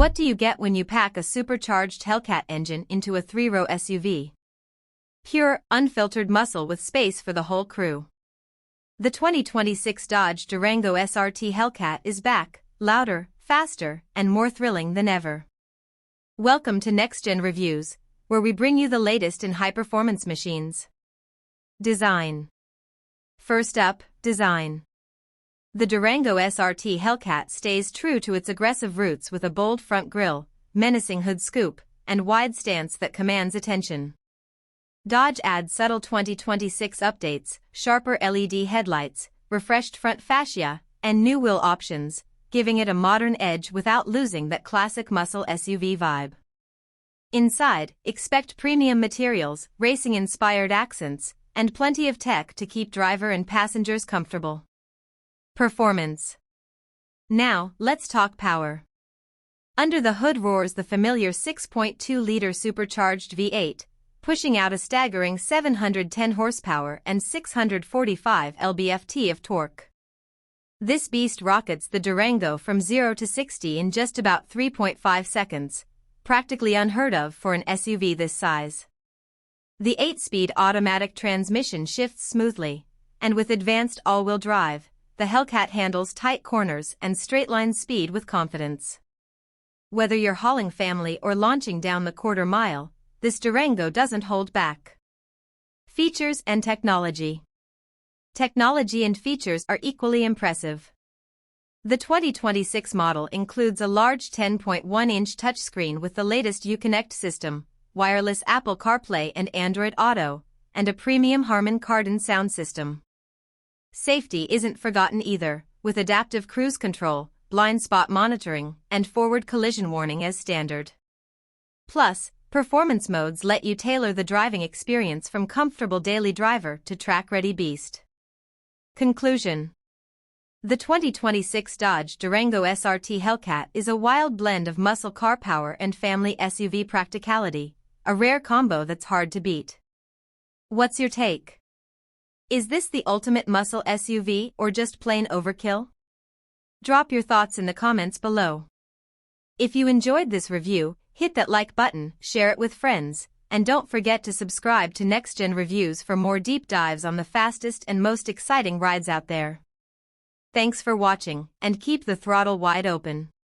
What do you get when you pack a supercharged Hellcat engine into a 3-row SUV? Pure, unfiltered muscle with space for the whole crew. The 2026 Dodge Durango SRT Hellcat is back, louder, faster, and more thrilling than ever. Welcome to Next Gen Reviews, where we bring you the latest in high-performance machines. Design. First up, design. The Durango SRT Hellcat stays true to its aggressive roots with a bold front grille, menacing hood scoop, and wide stance that commands attention. Dodge adds subtle 2026 updates, sharper LED headlights, refreshed front fascia, and new wheel options, giving it a modern edge without losing that classic muscle SUV vibe. Inside, expect premium materials, racing-inspired accents, and plenty of tech to keep driver and passengers comfortable. Performance. Now, let's talk power. Under the hood roars the familiar 6.2-liter supercharged V8, pushing out a staggering 710 horsepower and 645 lb-ft of torque. This beast rockets the Durango from 0 to 60 in just about 3.5 seconds, practically unheard of for an SUV this size. The 8-speed automatic transmission shifts smoothly, and with advanced all-wheel drive, the Hellcat handles tight corners and straight-line speed with confidence. Whether you're hauling family or launching down the quarter mile, this Durango doesn't hold back. Features and technology. Technology and features are equally impressive. The 2026 model includes a large 10.1-inch touchscreen with the latest Uconnect system, wireless Apple CarPlay and Android Auto, and a premium Harman Kardon sound system. Safety isn't forgotten either, with adaptive cruise control, blind spot monitoring, and forward collision warning as standard. Plus, performance modes let you tailor the driving experience from comfortable daily driver to track-ready beast. Conclusion. The 2026 Dodge Durango SRT Hellcat is a wild blend of muscle car power and family SUV practicality, a rare combo that's hard to beat. What's your take? Is this the ultimate muscle SUV or just plain overkill? Drop your thoughts in the comments below. If you enjoyed this review, hit that like button, share it with friends, and don't forget to subscribe to Next Gen Reviews for more deep dives on the fastest and most exciting rides out there. Thanks for watching, and keep the throttle wide open.